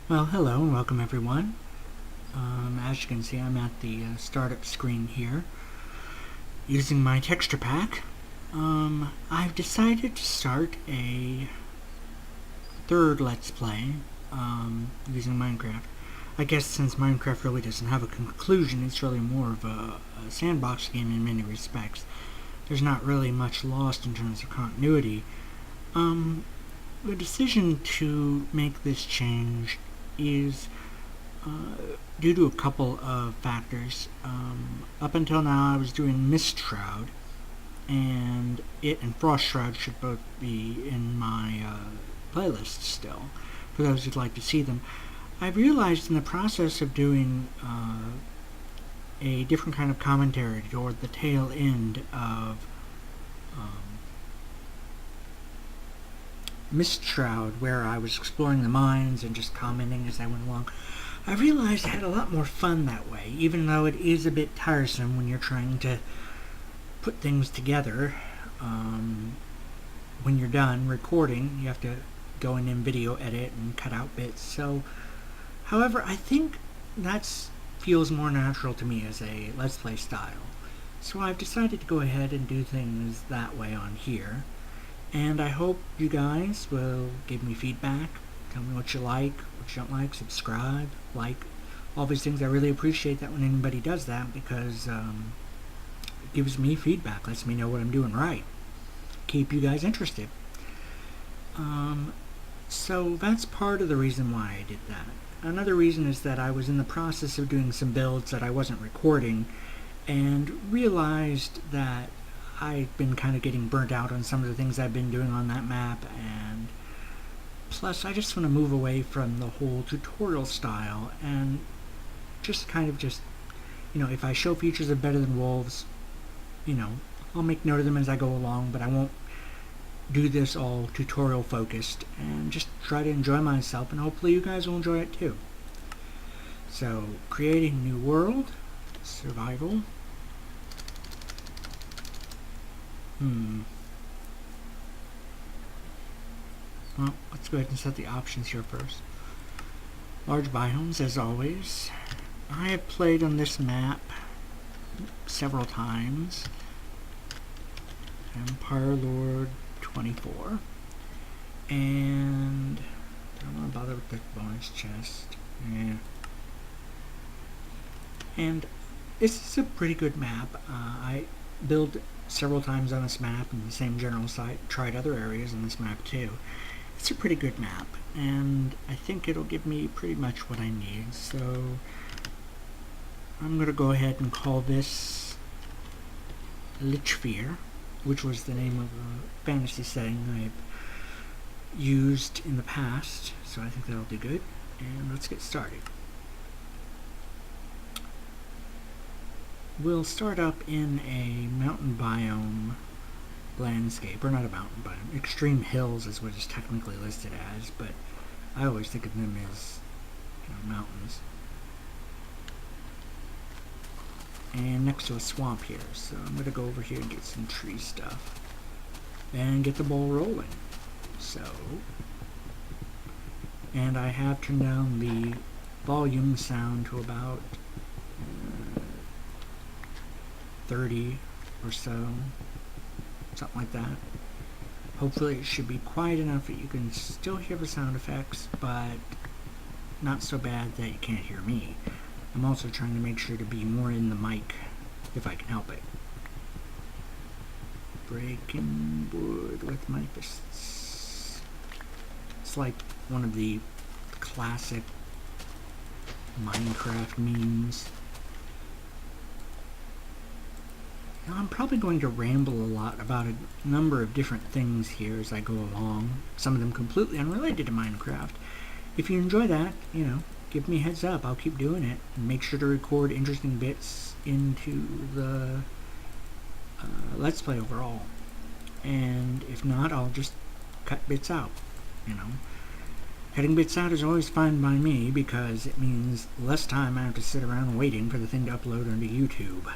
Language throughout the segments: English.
Well, hello and welcome everyone. As you can see, I'm at the startup screen here using my texture pack. I've decided to start a third Let's Play using Minecraft. I guess since Minecraft really doesn't have a conclusion, it's really more of a sandbox game in many respects. There's not really much lost in terms of continuity. The decision to make this change is due to a couple of factors. Up until now I was doing Mist Shroud, and it and Frost Shroud should both be in my playlist still, for those who'd like to see them. I realized in the process of doing a different kind of commentary toward the tail end of Mist Shroud, where I was exploring the mines and just commenting as I went along, I realized I had a lot more fun that way, even though it is a bit tiresome when you're trying to put things together. When you're done recording, you have to go in video edit and cut out bits. So, however, I think that feels more natural to me as a Let's Play style. So I've decided to go ahead and do things that way on here. And I hope you guys will give me feedback, tell me what you like, what you don't like, subscribe, like, all these things. I really appreciate that when anybody does that, because it gives me feedback, lets me know what I'm doing right, keep you guys interested. So that's part of the reason why I did that. Another reason is that I was in the process of doing some builds that I wasn't recording, and realized that I've been kind of getting burnt out on some of the things I've been doing on that map, and plus I just want to move away from the whole tutorial style and just kind of if I show features of Better Than Wolves, I'll make note of them as I go along, but I won't do this all tutorial focused, and just try to enjoy myself, and hopefully you guys will enjoy it too. So, creating new world, survival. Well, let's go ahead and set the options here first. Large biomes, as always. I have played on this map several times. Empire Lord 24. And I don't want to bother with the bonus chest. Yeah. And this is a pretty good map. I built several times on this map in the same general site, tried other areas on this map too. It's a pretty good map, and I think it'll give me pretty much what I need. So I'm going to go ahead and call this Lichfyr, which was the name of a fantasy setting I've used in the past, so I think that'll do good. And let's get started. We'll start up in a mountain biome landscape, or not a mountain biome. Extreme hills is what it's technically listed as, but I always think of them as mountains. And next to a swamp here, so I'm going to go over here and get some tree stuff and get the ball rolling. So, and I have turned down the volume sound to about 30 or so, something like that. Hopefully it should be quiet enough that you can still hear the sound effects, but not so bad that you can't hear me. I'm also trying to make sure to be more in the mic if I can help it. Breaking wood with my fists. It's like one of the classic Minecraft memes. Now, I'm probably going to ramble a lot about a number of different things here as I go along, some of them completely unrelated to Minecraft. If you enjoy that, give me a heads up. I'll keep doing it, and make sure to record interesting bits into the Let's Play overall. And if not, I'll just cut bits out, Cutting bits out is always fine by me, because it means less time I have to sit around waiting for the thing to upload onto YouTube.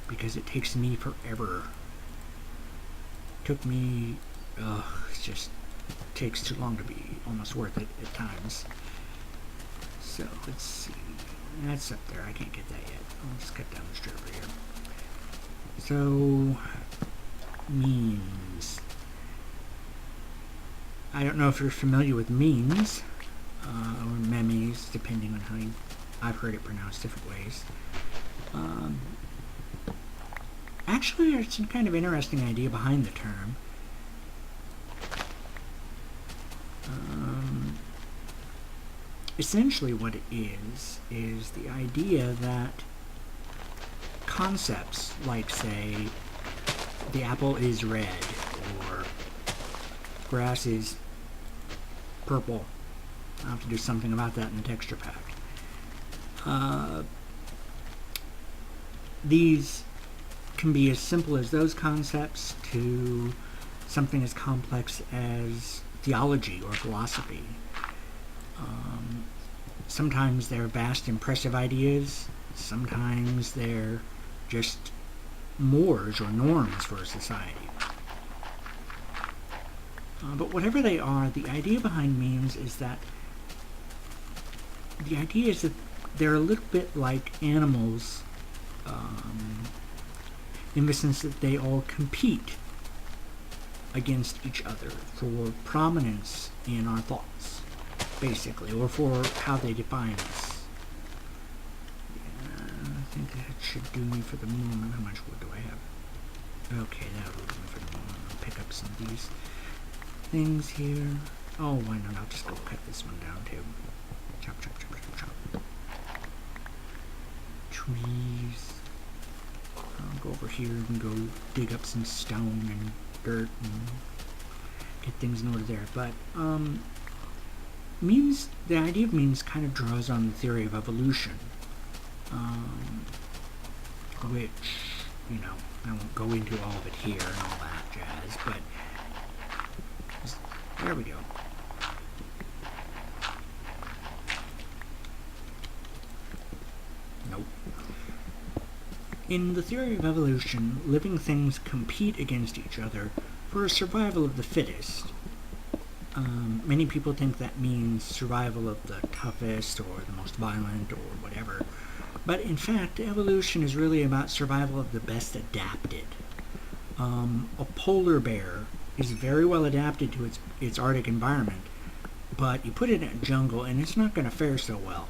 Because it takes me forever. Took me, it just takes too long to be almost worth it at times. So let's see. That's up there. I can't get that yet. I'll just cut down the strip over here. So memes. I don't know if you're familiar with memes or memes, depending on how I've heard it pronounced different ways. Actually, there's some kind of interesting idea behind the term. Essentially what it is the idea that concepts like, say, the apple is red, or grass is purple. I'll have to do something about that in the texture pack. These can be as simple as those concepts to something as complex as theology or philosophy. Sometimes they're vast, impressive ideas. Sometimes they're just mores or norms for a society. But whatever they are, the idea behind memes is that they're a little bit like animals, in the sense that they all compete against each other for prominence in our thoughts, basically, or for how they define us. Yeah, I think that should do me for the moment. How much wood do I have? Okay, that'll do me for the moment. I'll pick up some of these things here. Oh, why not? I'll just go cut this one down too. Chop, chop, chop, chop, chop. Trees. I'll go over here and go dig up some stone and dirt and get things in order there. But memes, the idea of memes kind of draws on the theory of evolution, which, you know, I won't go into all of it here and all that jazz, but there we go. Nope. In the theory of evolution, living things compete against each other for survival of the fittest. Many people think that means survival of the toughest or the most violent or whatever. But in fact, evolution is really about survival of the best adapted. A polar bear is very well adapted to its Arctic environment, but you put it in a jungle and it's not going to fare so well.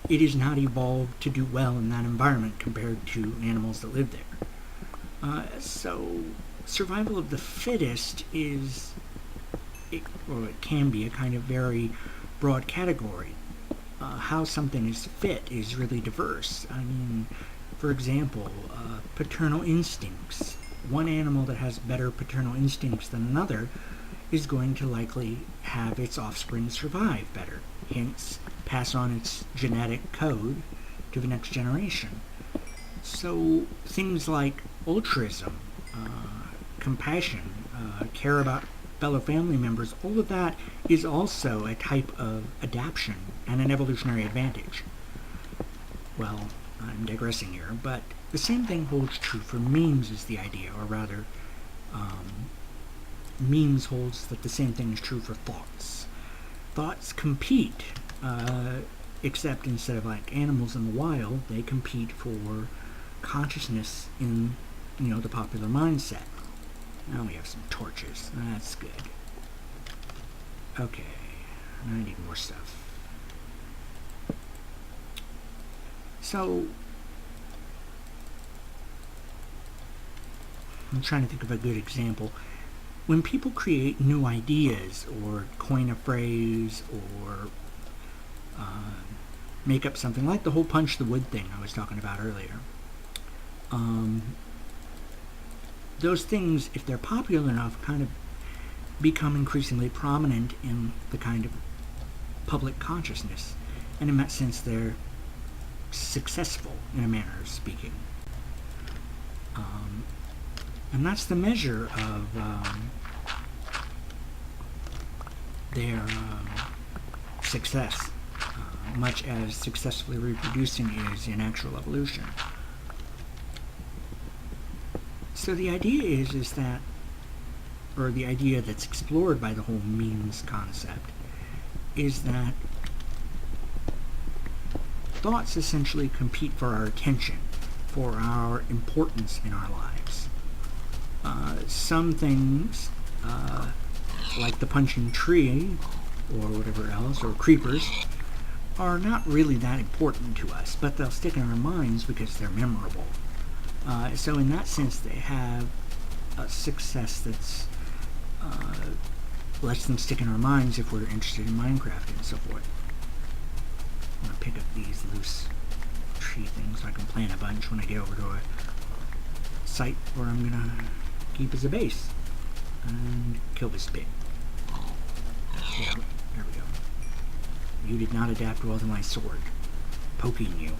It is not evolved to do well in that environment compared to animals that live there. So survival of the fittest is, it can be, a kind of very broad category. How something is fit is really diverse. I mean, for example, paternal instincts. One animal that has better paternal instincts than another is going to likely have its offspring survive better, hence pass on its genetic code to the next generation. So things like altruism, compassion, care about fellow family members, all of that is also a type of adaptation and an evolutionary advantage. Well, I'm digressing here, but the same thing holds true for memes, is the idea, or rather, memes holds that the same thing is true for thoughts. Thoughts compete, except instead of like animals in the wild, they compete for consciousness in, the popular mindset. Now we have some torches. That's good. Okay, I need more stuff. So, I'm trying to think of a good example. When people create new ideas or coin a phrase or make up something like the whole punch the wood thing I was talking about earlier, those things, if they're popular enough, kind of become increasingly prominent in the kind of public consciousness, and in that sense they're successful, in a manner of speaking. And that's the measure of their success, much as successfully reproducing is in actual evolution. So the idea is that, or the idea that's explored by the whole memes concept, is that thoughts essentially compete for our attention, for our importance in our lives. Some things, like the punching tree, or whatever else, or creepers, are not really that important to us, but they'll stick in our minds because they're memorable. So in that sense, they have a success that's lets them stick in our minds if we're interested in Minecraft and so forth. I'm going to pick up these loose tree things so I can plant a bunch when I get over to a site where I'm going to keep as a base. And kill this bit. Yeah, there we go. You did not adapt well to my sword. Poking you.